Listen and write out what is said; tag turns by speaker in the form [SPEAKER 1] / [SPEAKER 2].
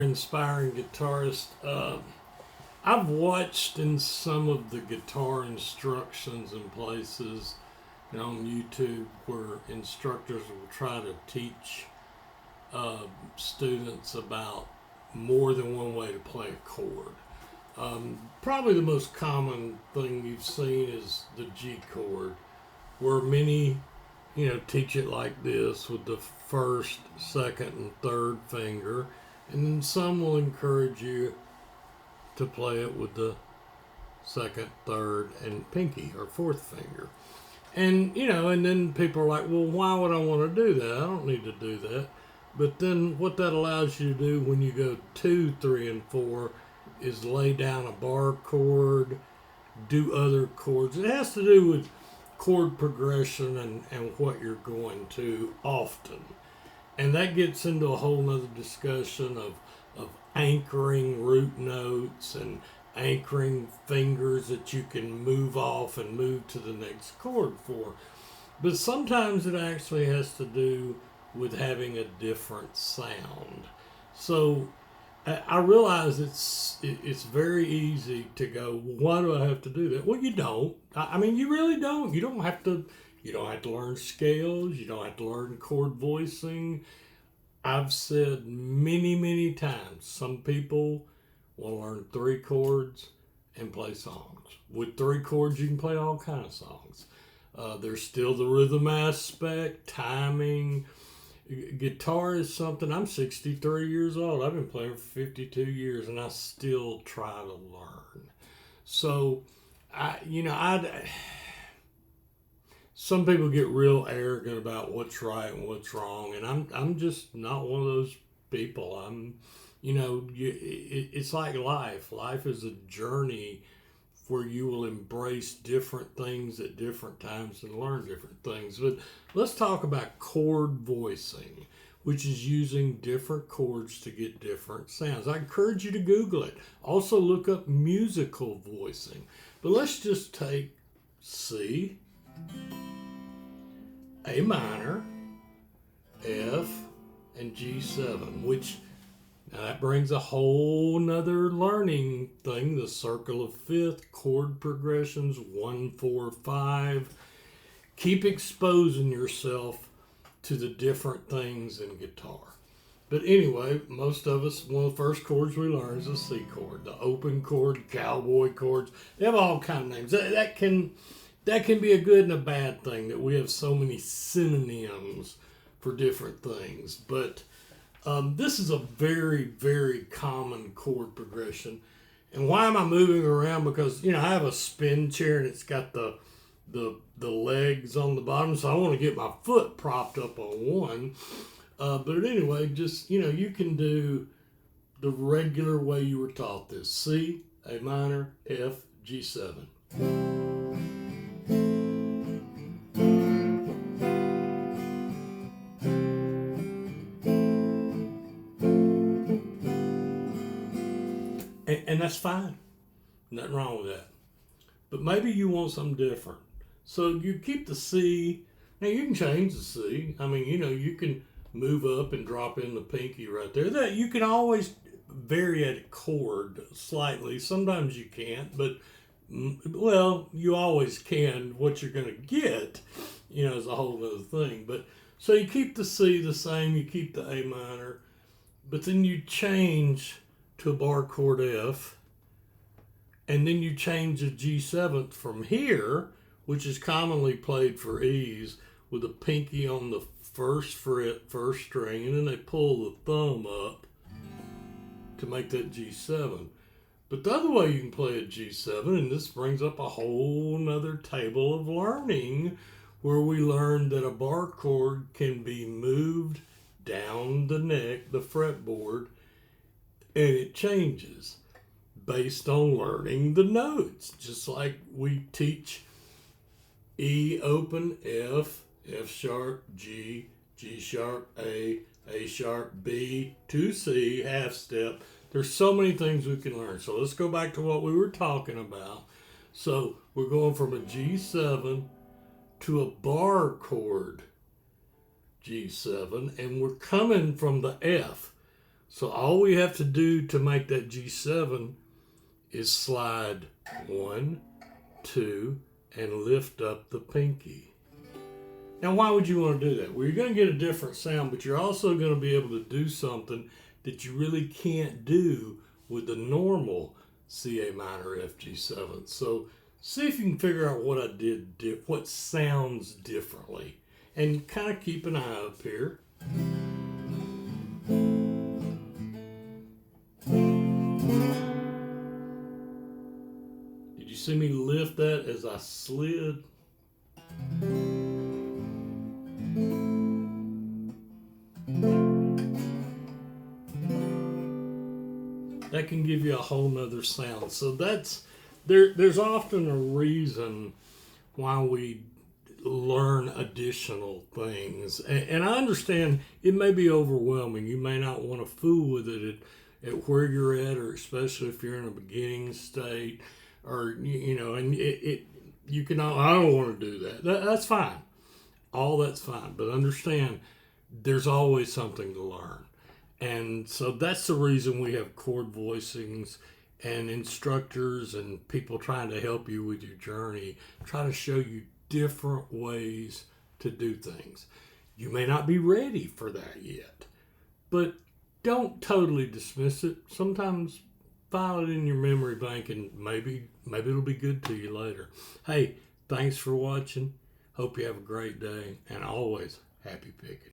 [SPEAKER 1] inspiring guitarist. I've watched in some of the guitar instructions and places on YouTube where instructors will try to teach uh, students about more than one way to play a chord. Probably the most common thing you've seen is the G chord, where many, teach it like this with the first, second, and third finger, and then some will encourage you to play it with the second, third, and pinky or fourth finger. And then people are like, well, why would I want to do that? I don't need to do that. But then what that allows you to do when you go 2, 3, and 4 is lay down a bar chord, do other chords. It has to do with chord progression and what you're going to often. And that gets into a whole nother discussion of anchoring root notes and anchoring fingers that you can move off and move to the next chord for. But sometimes it actually has to do with having a different sound. So I realize it's very easy to go, well, why do I have to do that? Well, you don't. I mean, you really don't. You don't have to. You don't have to learn scales. You don't have to learn chord voicing. I've said many, many times, some people want to learn 3 chords and play songs. With 3 chords, you can play all kinds of songs. There's still the rhythm aspect, timing. Guitar is something. I'm 63 years old. I've been playing for 52 years, and I still try to learn. So, I some people get real arrogant about what's right and what's wrong, and I'm just not one of those people. It's like life. Life is a journey where you will embrace different things at different times and learn different things. But let's talk about chord voicing, which is using different chords to get different sounds. I encourage you to Google it. Also look up musical voicing. But let's just take C, A minor, F, and G7, which now that brings a whole nother learning thing, the circle of fifth, chord progressions, 1, 4, 5. Keep exposing yourself to the different things in guitar. But anyway, most of us, one of the first chords we learn is a C chord, the open chord, cowboy chords. They have all kinds of names. That can be a good and a bad thing that we have so many synonyms for different things. But this is a very, very common chord progression. And why am I moving around? Because, I have a spin chair and it's got the legs on the bottom, so I want to get my foot propped up on one. But anyway, just, you can do the regular way you were taught this. C, A minor, F, G7. And that's fine. Nothing wrong with that. But maybe you want something different. So you keep the C. Now you can change the C. I mean, you can move up and drop in the pinky right there. That you can always vary a chord slightly. Sometimes you can't, but well, you always can. What you're going to get, is a whole other thing. But so you keep the C the same. You keep the A minor, but then you change to a bar chord F, and then you change the G7th from here, which is commonly played for ease, with a pinky on the first fret, first string, and then they pull the thumb up to make that G7. But the other way you can play a G7, and this brings up a whole nother table of learning, where we learn that a bar chord can be moved down the neck, the fretboard, and it changes based on learning the notes. Just like we teach E open, F, F sharp, G, G sharp, A sharp, B, to C, half step. There's so many things we can learn. So let's go back to what we were talking about. So we're going from a G7 to a bar chord G7, and we're coming from the F. So all we have to do to make that G7 is slide 1, 2, and lift up the pinky. Now, why would you want to do that? Well, you're going to get a different sound, but you're also going to be able to do something that you really can't do with the normal C A minor F G7. So see if you can figure out what I did, what sounds differently, and kind of keep an eye up here. Did you see me lift that as I slid? That can give you a whole nother sound. So there's often a reason why we learn additional things. And I understand it may be overwhelming. You may not want to fool with it at where you're at, or especially if you're in a beginning state, or, and you can, I don't want to do that. That's fine. All that's fine. But understand, there's always something to learn. And so that's the reason we have chord voicings and instructors and people trying to help you with your journey, trying to show you different ways to do things. You may not be ready for that yet, but don't totally dismiss it. Sometimes file it in your memory bank, and maybe it'll be good to you later. Hey, thanks for watching. Hope you have a great day, and always happy picking.